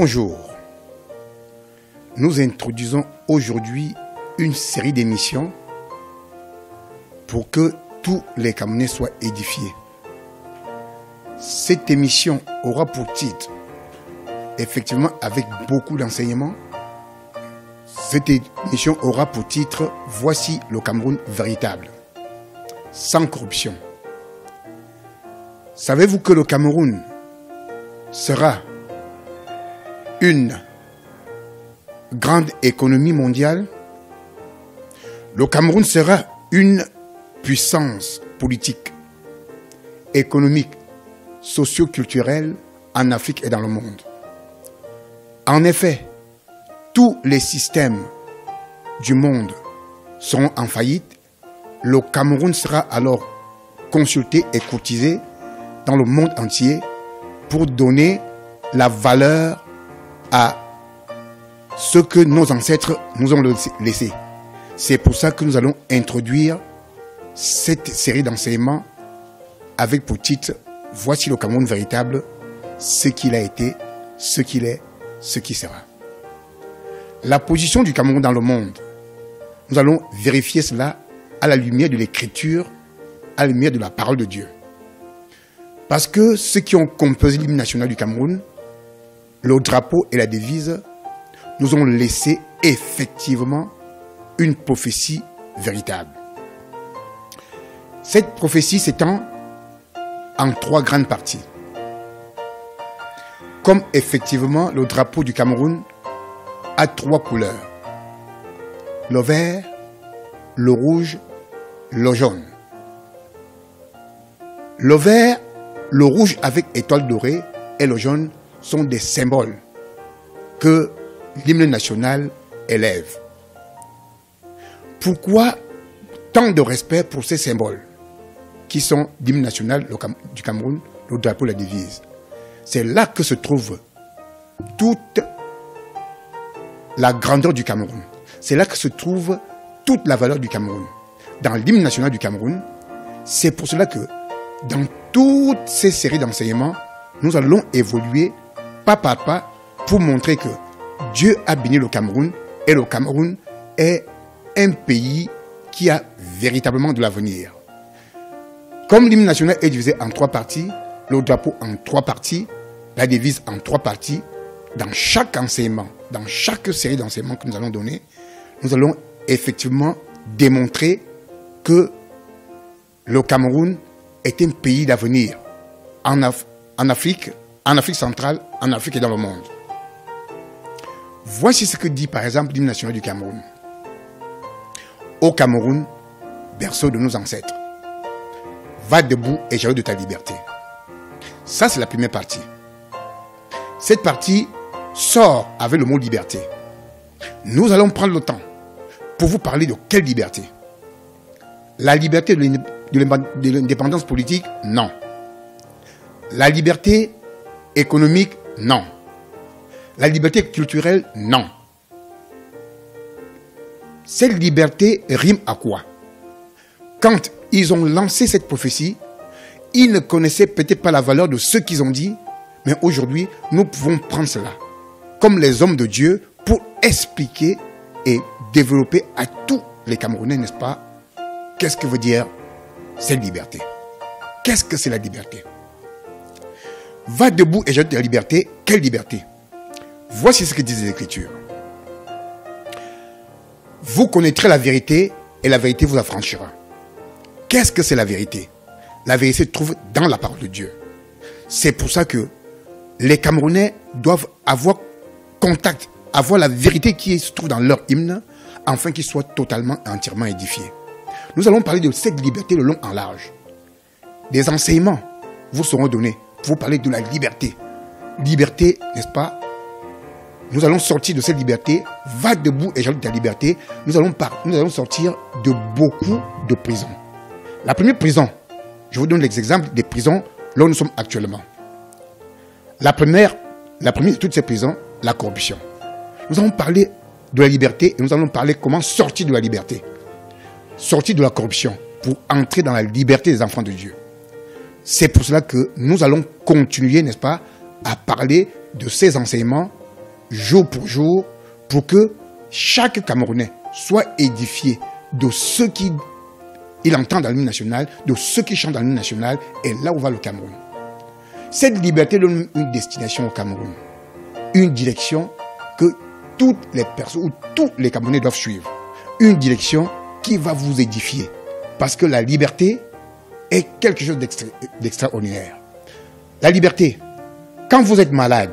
Bonjour, nous introduisons aujourd'hui une série d'émissions pour que tous les Camerounais soient édifiés. Cette émission aura pour titre, effectivement avec beaucoup d'enseignements, cette émission aura pour titre « Voici le Cameroun véritable, sans corruption ». Savez-vous que le Cameroun sera une grande économie mondiale? Le Cameroun sera une puissance politique, économique, socio-culturelle en Afrique et dans le monde. En effet, tous les systèmes du monde seront en faillite. Le Cameroun sera alors consulté et courtisé dans le monde entier pour donner la valeur à ce que nos ancêtres nous ont laissé. C'est pour ça que nous allons introduire cette série d'enseignements avec pour titre « Voici le Cameroun véritable, ce qu'il a été, ce qu'il est, ce qui sera ». La position du Cameroun dans le monde, nous allons vérifier cela à la lumière de l'Écriture, à la lumière de la parole de Dieu. Parce que ceux qui ont composé l'hymne national du Cameroun, le drapeau et la devise, nous ont laissé effectivement une prophétie véritable. Cette prophétie s'étend en trois grandes parties. Comme effectivement le drapeau du Cameroun a trois couleurs, le vert, le rouge, le jaune. Le vert, le rouge avec étoile dorée et le jaune sont des symboles que l'hymne national élève. Pourquoi tant de respect pour ces symboles qui sont l'hymne national du Cameroun, le drapeau et la devise? C'est là que se trouve toute la grandeur du Cameroun. C'est là que se trouve toute la valeur du Cameroun. Dans l'hymne national du Cameroun, c'est pour cela que dans toutes ces séries d'enseignements, nous allons évoluer pas par pas pour montrer que Dieu a béni le Cameroun et le Cameroun est un pays qui a véritablement de l'avenir. Comme l'hymne national est divisé en trois parties, le drapeau en trois parties, la devise en trois parties, dans chaque enseignement, dans chaque série d'enseignements que nous allons donner, nous allons effectivement démontrer que le Cameroun est un pays d'avenir en Afrique centrale, en Afrique et dans le monde. Voici ce que dit par exemple l'hymne national du Cameroun. Ô Cameroun, berceau de nos ancêtres, va debout et joyeux de ta liberté. Ça, c'est la première partie. Cette partie sort avec le mot liberté. Nous allons prendre le temps pour vous parler de quelle liberté? La liberté de l'indépendance politique? Non. La liberté économique? Non. La liberté culturelle? Non. Cette liberté rime à quoi? Quand ils ont lancé cette prophétie, ils ne connaissaient peut-être pas la valeur de ce qu'ils ont dit, mais aujourd'hui, nous pouvons prendre cela comme les hommes de Dieu pour expliquer et développer à tous les Camerounais, n'est-ce pas, qu'est-ce que veut dire cette liberté? Qu'est-ce que c'est la liberté? Va debout et jette la liberté. Quelle liberté? Voici ce que disent les Écritures. Vous connaîtrez la vérité et la vérité vous affranchira. Qu'est-ce que c'est la vérité? La vérité se trouve dans la parole de Dieu. C'est pour ça que les Camerounais doivent avoir contact, avoir la vérité qui se trouve dans leur hymne, afin qu'ils soient totalement et entièrement édifiés. Nous allons parler de cette liberté le long en large. Des enseignements vous seront donnés pour vous parler de la liberté. Liberté, n'est-ce pas? Nous allons sortir de cette liberté. Va debout et j'ajoute ta liberté. Nous allons sortir de beaucoup de prisons. La première prison, je vous donne l'exemple des prisons là où nous sommes actuellement. La première de toutes ces prisons, la corruption. Nous allons parler de la liberté et nous allons parler comment sortir de la liberté. Sortir de la corruption pour entrer dans la liberté des enfants de Dieu. C'est pour cela que nous allons continuer, n'est-ce pas, à parler de ces enseignements jour pour jour, pour que chaque Camerounais soit édifié de ce qu'il entend dans l'hymne national, de ce qu'il chante dans l'hymne national, et là où va le Cameroun. Cette liberté donne une destination au Cameroun, une direction que toutes les personnes, ou tous les Camerounais doivent suivre, une direction qui va vous édifier, parce que la liberté est quelque chose d'extraordinaire. La liberté, quand vous êtes malade,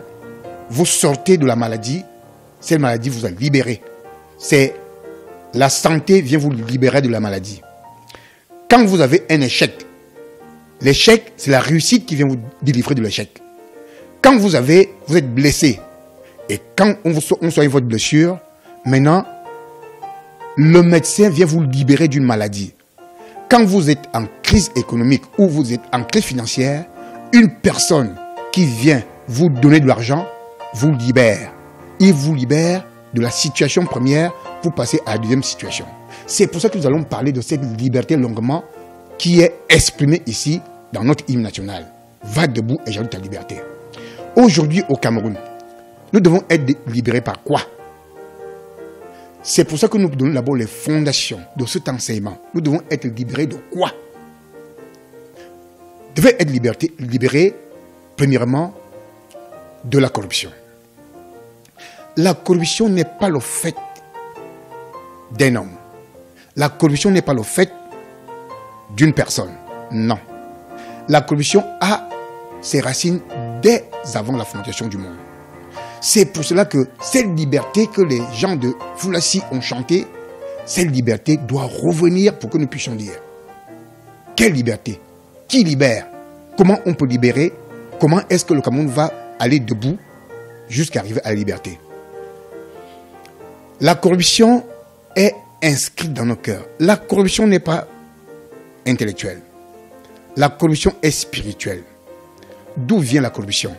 vous sortez de la maladie, cette maladie vous a libéré. C'est la santé vient vous libérer de la maladie. Quand vous avez un échec, l'échec, c'est la réussite qui vient vous délivrer de l'échec. Quand vous êtes blessé, et quand on soigne votre blessure, maintenant, le médecin vient vous libérer d'une maladie. Quand vous êtes en crise économique ou vous êtes en crise financière, une personne qui vient vous donner de l'argent vous libère. Il vous libère de la situation première pour passer à la deuxième situation. C'est pour ça que nous allons parler de cette liberté longuement qui est exprimée ici dans notre hymne national. Va debout et j'ajoute ta liberté. Aujourd'hui au Cameroun, nous devons être libérés par quoi? C'est pour ça que nous donnons d'abord les fondations de cet enseignement. Nous devons être libérés de quoi? Nous devons être libérés, premièrement, de la corruption. La corruption n'est pas le fait d'un homme. La corruption n'est pas le fait d'une personne. Non. La corruption a ses racines dès avant la fondation du monde. C'est pour cela que cette liberté que les gens de Foulassi ont chantée, cette liberté doit revenir pour que nous puissions dire. Quelle liberté? Qui libère? Comment on peut libérer? Comment est-ce que le Cameroun va aller debout jusqu'à arriver à la liberté? La corruption est inscrite dans nos cœurs. La corruption n'est pas intellectuelle. La corruption est spirituelle. D'où vient la corruption?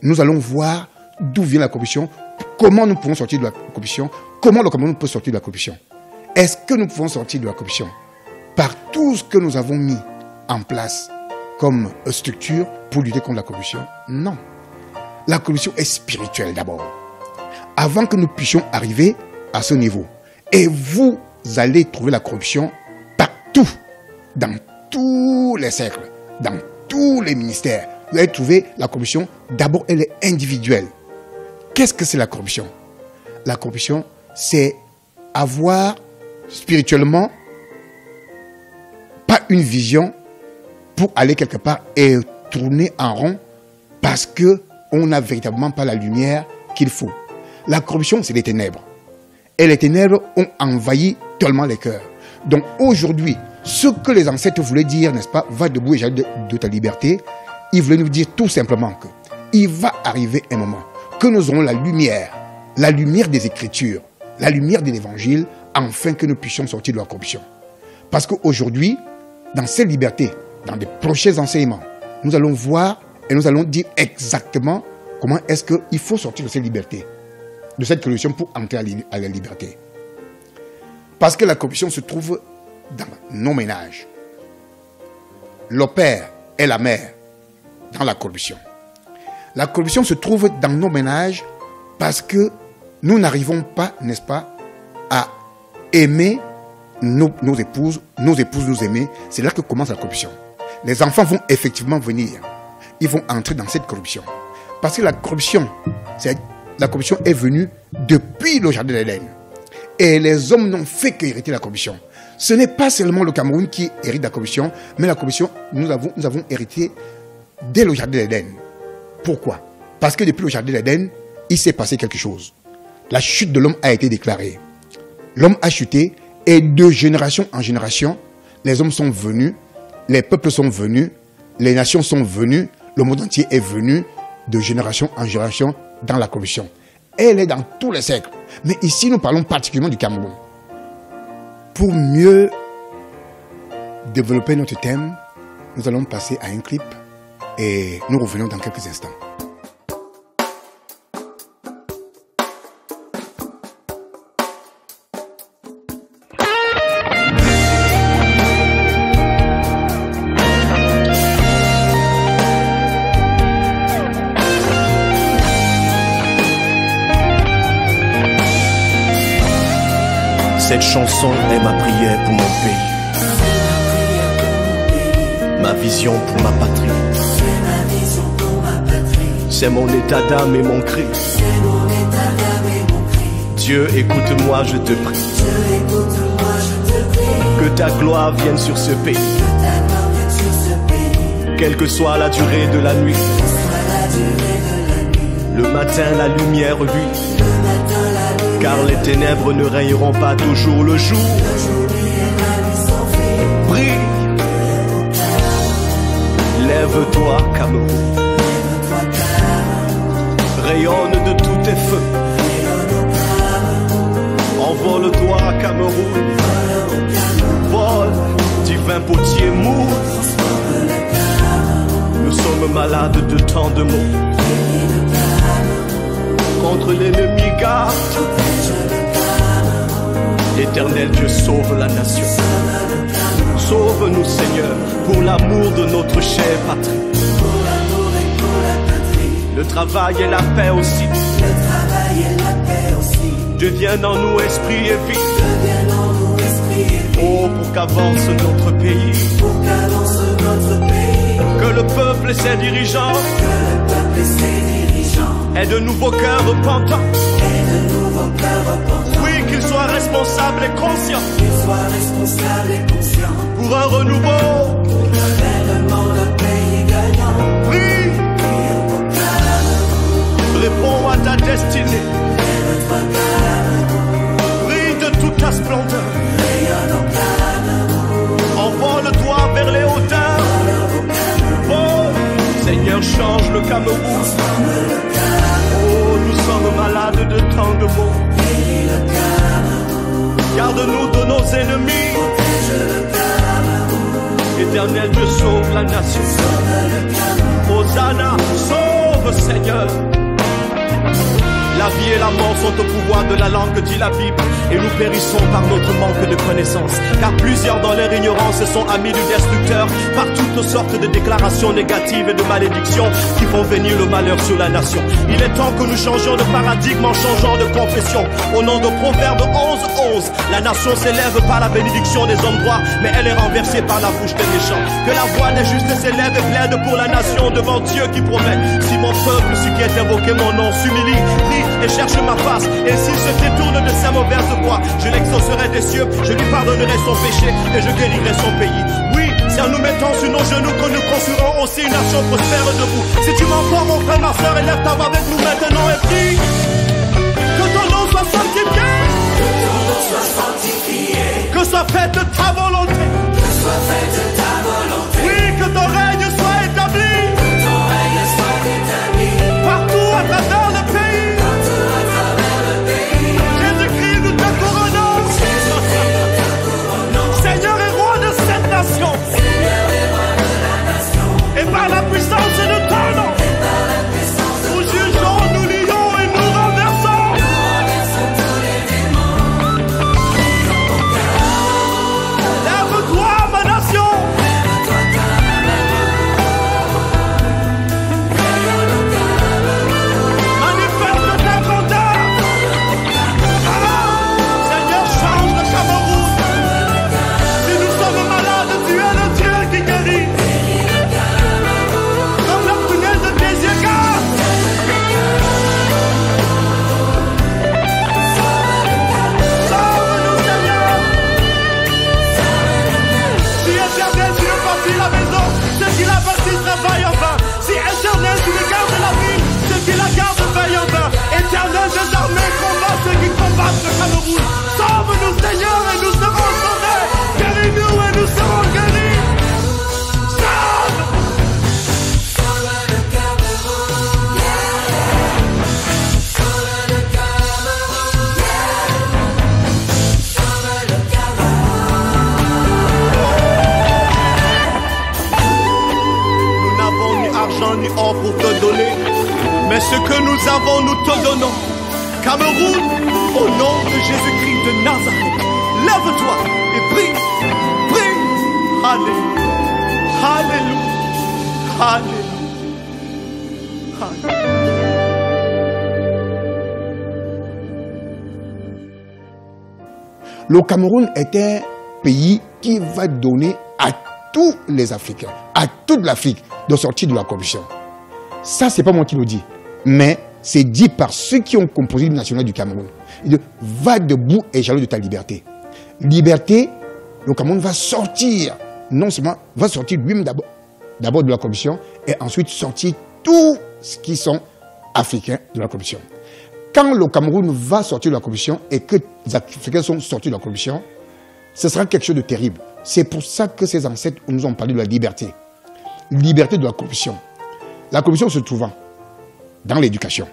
Nous allons voir d'où vient la corruption, comment nous pouvons sortir de la corruption, comment le Cameroun peut sortir de la corruption. Est-ce que nous pouvons sortir de la corruption par tout ce que nous avons mis en place comme structure pour lutter contre la corruption? Non. La corruption est spirituelle d'abord. Avant que nous puissions arriver à ce niveau. Et vous allez trouver la corruption partout, dans tous les cercles, dans tous les ministères. Vous allez trouver la corruption, d'abord elle est individuelle. Qu'est-ce que c'est la corruption? La corruption, c'est avoir spirituellement pas une vision pour aller quelque part et tourner en rond parce qu'on n'a véritablement pas la lumière qu'il faut. La corruption, c'est les ténèbres. Et les ténèbres ont envahi tellement les cœurs. Donc aujourd'hui, ce que les ancêtres voulaient dire, n'est-ce pas, va debout et j'ajoute de ta liberté, ils voulaient nous dire tout simplement que il va arriver un moment que nous aurons la lumière des Écritures, la lumière de l'Évangile, afin que nous puissions sortir de la corruption. Parce qu'aujourd'hui, dans cette liberté, dans les prochains enseignements, nous allons voir et nous allons dire exactement comment est-ce qu'il faut sortir de cette liberté, de cette corruption pour entrer à la liberté. Parce que la corruption se trouve dans nos ménages. Le père et la mère dans la corruption. La corruption se trouve dans nos ménages parce que nous n'arrivons pas, n'est-ce pas, à aimer nos épouses nous aimer. C'est là que commence la corruption. Les enfants vont effectivement venir. Ils vont entrer dans cette corruption. Parce que la corruption est venue depuis le jardin d'Éden. Et les hommes n'ont fait qu'hériter la corruption. Ce n'est pas seulement le Cameroun qui hérite la corruption, mais la corruption, nous avons hérité dès le jardin d'Éden. Pourquoi? Parce que depuis le jardin d'Éden, il s'est passé quelque chose. La chute de l'homme a été déclarée. L'homme a chuté et de génération en génération, les hommes sont venus, les peuples sont venus, les nations sont venues, le monde entier est venu de génération en génération dans la corruption. Elle est dans tous les siècles. Mais ici, nous parlons particulièrement du Cameroun. Pour mieux développer notre thème, nous allons passer à un clip et nous revenons dans quelques instants. Cette chanson est ma prière pour mon pays, ma vision pour ma patrie. C'est mon état d'âme et mon cri. Dieu, écoute-moi, je te prie. Que ta gloire vienne sur ce pays, quelle que soit la durée de la nuit. Le matin, la lumière lui, car les ténèbres ne règneront pas toujours le jour. Brille, lève-toi, Cameroun, rayonne de tous tes feux. Envole-toi, Cameroun, vole, divin potier mou. Nous sommes malades de tant de maux. Contre l'ennemi garde, l'Éternel Dieu sauve la nation. Sauve-nous, Seigneur, pour l'amour de notre chère patrie. Le travail et la paix aussi. Devienne en nous esprit et vie. Oh, pour qu'avance notre pays. Que le peuple et ses dirigeants aient de nouveaux cœurs repentants. Oui, qu'ils soient responsables et conscients. Pour un renouveau. Oui, réponds à ta destinée. Brille de toute ta splendeur. Envole-toi vers les hauteurs. Oh, Seigneur, change le Cameroun. Oh, nous sommes malades de tant de maux. Garde-nous de nos ennemis. Éternel Dieu, sauve la nation. Hosanna, sauve, Seigneur. La vie et la mort sont au pouvoir de la langue, dit la Bible, et nous périssons par notre manque de connaissance. Car plusieurs dans leur ignorance sont amis du destructeur, par toutes sortes de déclarations négatives et de malédictions qui font venir le malheur sur la nation. Il est temps que nous changions de paradigme en changeant de confession. Au nom de Proverbe 11:11, la nation s'élève par la bénédiction des hommes droits, mais elle est renversée par la bouche des méchants. Que la voix des justes s'élève et plaide pour la nation devant Dieu qui promet: si mon peuple, celui qui est invoqué mon nom, s'humilie, prie et cherche ma face, et s'il se détourne de sa mauvaise voie, je l'exaucerai des cieux, je lui pardonnerai son péché et je guérirai son pays. Oui, c'est en nous mettant sur nos genoux que nous construirons aussi une nation prospère debout. Si tu m'entends, mon frère, ma soeur, élève ta voix avec nous maintenant et prie. Que ton nom soit sanctifié, que soit faite ta volonté, oui, que ton règne soit établi, partout à travers le pays. Jésus-Christ, nous te couronnons, Seigneur et roi de cette nation. Et par la puissance de ton nom, nous jugeons, nous lions et nous renversons. Lève-toi, ma nation. Manifeste ta grandeur. Seigneur, change le Cameroun. Si nous sommes malades, tu es le Dieu qui guérit. Comme la prunelle de tes yeux, car sauve-nous, Seigneur. Si Éternel, tu ne bâtis la maison, ceux qui la bâtissent travaillent en vain. Si Éternel, tu ne gardes la ville, ceux qui la gardent veillent en vain. Éternel des armées, combat ceux qui combattent le Cameroun. Sauve-nous, Seigneur, et nous serons sauvés. Guéris-nous et nous serons guéris. Sauve! Nous n'avons ni argent ni or pour te donner, mais ce que nous avons, nous te donnons. Cameroun, au nom de Jésus-Christ de Nazareth, lève-toi et prie, prie. Alléluia, alléluia, alléluia, alléluia. Le Cameroun est un pays qui va donner à tous les Africains, à toute l'Afrique, de sortir de la corruption. Ça, c'est pas moi qui le dis, mais c'est dit par ceux qui ont composé l'hymne national du Cameroun. Va debout et jaloux de ta liberté. Liberté, le Cameroun va sortir, non seulement va sortir lui-même d'abord de la corruption, et ensuite sortir tous ceux qui sont africains de la corruption. Quand le Cameroun va sortir de la corruption et que les Africains sont sortis de la corruption, ce sera quelque chose de terrible. C'est pour ça que ces ancêtres nous ont parlé de la liberté. Liberté de la corruption. La corruption se trouvant dans l'éducation.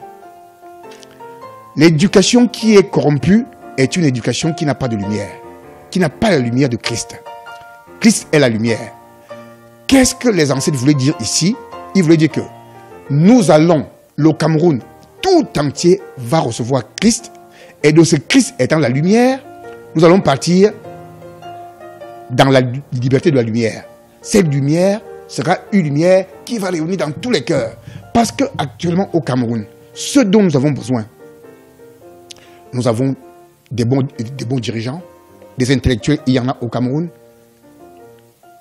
L'éducation qui est corrompue est une éducation qui n'a pas de lumière, qui n'a pas la lumière de Christ. Christ est la lumière. Qu'est-ce que les ancêtres voulaient dire ici? Ils voulaient dire que nous allons, le Cameroun tout entier va recevoir Christ, et de ce Christ étant la lumière, nous allons partir dans la liberté de la lumière. Cette lumière sera une lumière qui va réunir dans tous les cœurs. Parce qu'actuellement au Cameroun, ce dont nous avons besoin, nous avons des bons dirigeants, des intellectuels, il y en a au Cameroun.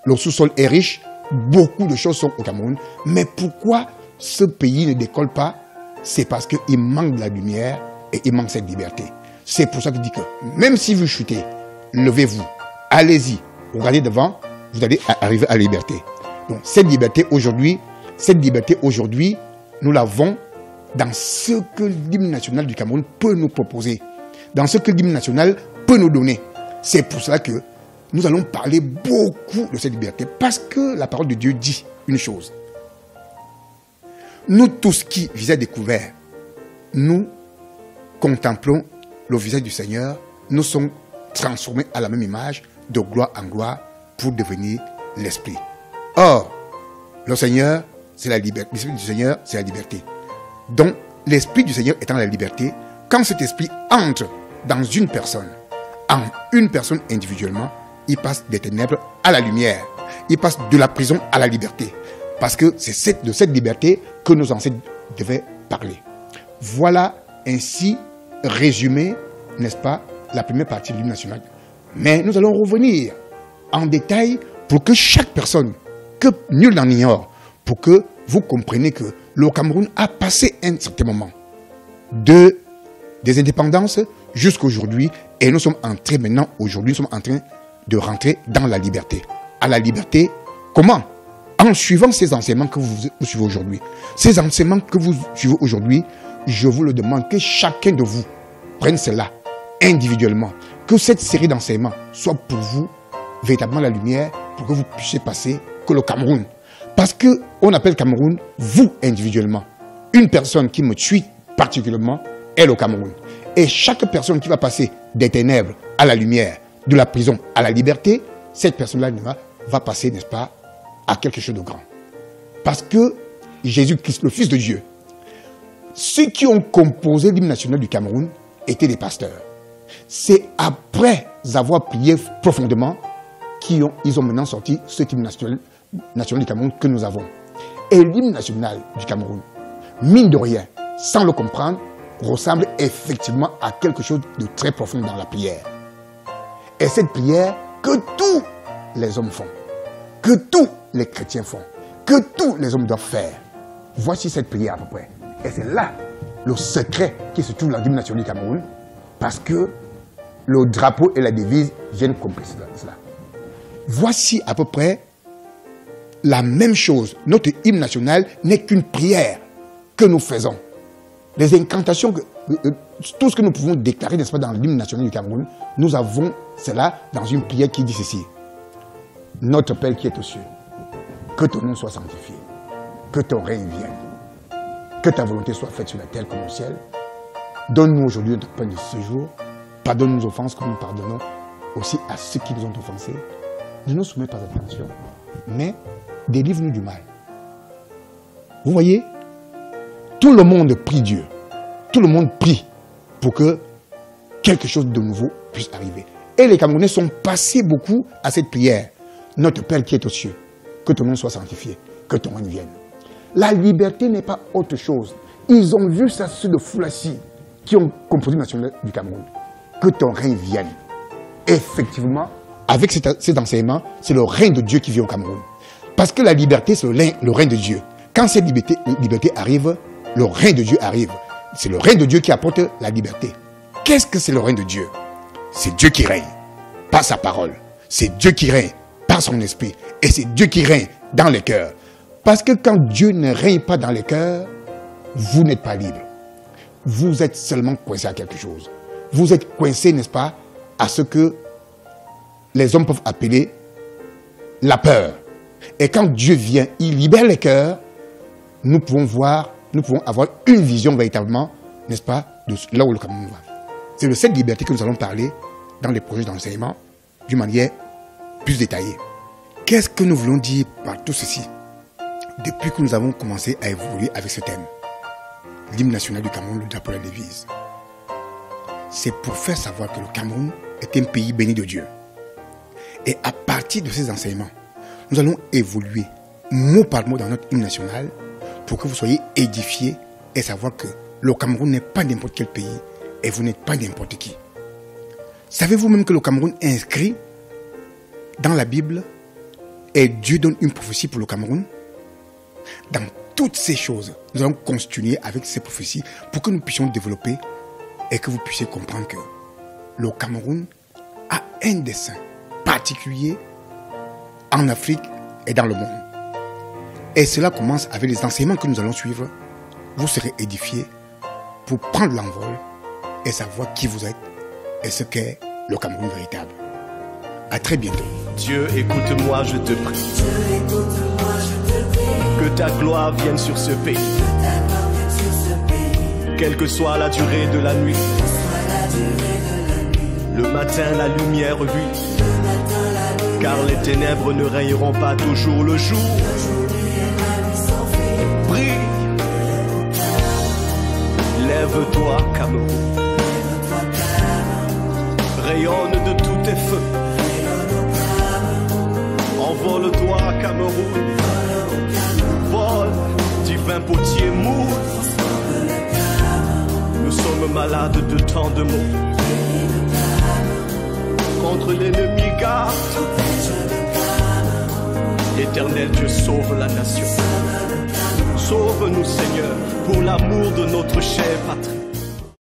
Le sous-sol est riche, beaucoup de choses sont au Cameroun. Mais pourquoi ce pays ne décolle pas? C'est parce qu'il manque de la lumière et il manque cette liberté. C'est pour ça que je dis que même si vous chutez, levez-vous, allez-y, regardez devant, vous allez arriver à la liberté. Donc cette liberté aujourd'hui, nous l'avons dans ce que l'hymne national du Cameroun peut nous proposer, dans ce que l'hymne national peut nous donner. C'est pour cela que nous allons parler beaucoup de cette liberté, parce que la parole de Dieu dit une chose. Nous tous qui, visage découvert, nous contemplons le visage du Seigneur, nous sommes transformés à la même image, de gloire en gloire, pour devenir l'Esprit. Or, le Seigneur, c'est la liberté. L'Esprit du Seigneur, c'est la liberté. Donc, l'Esprit du Seigneur étant la liberté, quand cet Esprit entre dans une personne individuellement, il passe des ténèbres à la lumière. Il passe de la prison à la liberté. Parce que c'est de cette liberté que nos ancêtres devaient parler. Voilà ainsi résumé, n'est-ce pas, la première partie de l'hymne national. Mais nous allons revenir en détail pour que chaque personne, que nul n'en ignore, pour que vous compreniez que le Cameroun a passé un certain moment des indépendances jusqu'à aujourd'hui, et nous sommes en train maintenant, aujourd'hui, nous sommes en train de rentrer dans la liberté. À la liberté, comment? En suivant ces enseignements que vous suivez aujourd'hui. Ces enseignements que vous suivez aujourd'hui, je vous le demande que chacun de vous prenne cela individuellement. Que cette série d'enseignements soit pour vous véritablement la lumière, pour que vous puissiez passer que le Cameroun. Parce qu'on appelle Cameroun vous individuellement. Une personne qui me suit particulièrement est le Cameroun. Et chaque personne qui va passer des ténèbres à la lumière, de la prison à la liberté, cette personne-là va passer, n'est-ce pas, à quelque chose de grand. Parce que Jésus-Christ, le Fils de Dieu, ceux qui ont composé l'hymne national du Cameroun étaient des pasteurs. C'est après avoir prié profondément qu'ils ont maintenant sorti ce hymne national du Cameroun que nous avons. Et l'hymne national du Cameroun, mine de rien, sans le comprendre, ressemble effectivement à quelque chose de très profond dans la prière. Et cette prière que tous les hommes font, que tous les chrétiens font, que tous les hommes doivent faire. Voici cette prière à peu près. Et c'est là le secret qui se trouve dans l'hymne national du Cameroun, parce que le drapeau et la devise viennent compléter cela. Voici à peu près la même chose. Notre hymne national n'est qu'une prière que nous faisons. Les incantations, tout ce que nous pouvons déclarer, n'est-ce pas, dans l'hymne national du Cameroun, nous avons cela dans une prière qui dit ceci. Notre Père qui est aux cieux, que ton nom soit sanctifié, que ton règne vienne, que ta volonté soit faite sur la terre comme au ciel. Donne-nous aujourd'hui notre pain de ce jour, pardonne nos offenses comme nous pardonnons aussi à ceux qui nous ont offensés. Ne nous soumets pas à la tentation, mais délivre-nous du mal. Vous voyez, tout le monde prie Dieu, tout le monde prie pour que quelque chose de nouveau puisse arriver. Et les Camerounais sont passés beaucoup à cette prière. Notre Père qui est aux cieux, que ton nom soit sanctifié, que ton règne vienne. La liberté n'est pas autre chose. Ils ont vu ça, ceux de Foulassi, qui ont composé le national du Cameroun. Que ton règne vienne. effectivement, avec cet enseignement, c'est le règne de Dieu qui vient au Cameroun. Parce que la liberté, c'est le règne de Dieu. Quand cette liberté arrive, le règne de Dieu arrive. C'est le règne de Dieu qui apporte la liberté. Qu'est-ce que c'est le règne de Dieu? C'est Dieu qui règne par sa parole. C'est Dieu qui règne par son esprit. Et c'est Dieu qui règne dans les cœurs. Parce que quand Dieu ne règne pas dans les cœurs, vous n'êtes pas libre. Vous êtes seulement coincé à quelque chose. Vous êtes coincé, n'est-ce pas, à ce que les hommes peuvent appeler la peur. Et quand Dieu vient, il libère les cœurs, nous pouvons avoir une vision véritablement, n'est-ce pas, de là où le Cameroun va. C'est de cette liberté que nous allons parler dans les projets d'enseignement d'une manière plus détaillée. Qu'est-ce que nous voulons dire par tout ceci depuis que nous avons commencé à évoluer avec ce thème? L'hymne national du Cameroun, le drapeau de la devise. C'est pour faire savoir que le Cameroun est un pays béni de Dieu. Et à partir de ces enseignements, nous allons évoluer mot par mot dans notre hymne national pour que vous soyez édifiés et savoir que le Cameroun n'est pas n'importe quel pays et vous n'êtes pas n'importe qui. Savez-vous même que le Cameroun est inscrit dans la Bible et Dieu donne une prophétie pour le Cameroun? Dans toutes ces choses, nous allons continuer avec ces prophéties pour que nous puissions développer et que vous puissiez comprendre que le Cameroun a un dessein particulier en Afrique et dans le monde. Et cela commence avec les enseignements que nous allons suivre. Vous serez édifiés pour prendre l'envol et savoir qui vous êtes et ce qu'est le Cameroun véritable. À très bientôt. Dieu, écoute-moi, je te prie. Que ta gloire vienne sur ce pays. Quelle que soit la durée de la nuit. Le matin, la lumière vit. Car les ténèbres ne régneront pas toujours le jour. Brille. Lève-toi, Cameroun. Rayonne de tous tes feux. Envole-toi, Cameroun. Vole, divin potier mou. Nous sommes malades de tant de maux. Contre l'ennemi garde. Éternel Dieu, sauve la nation. Sauve-nous, Seigneur, pour l'amour de notre chère patrie.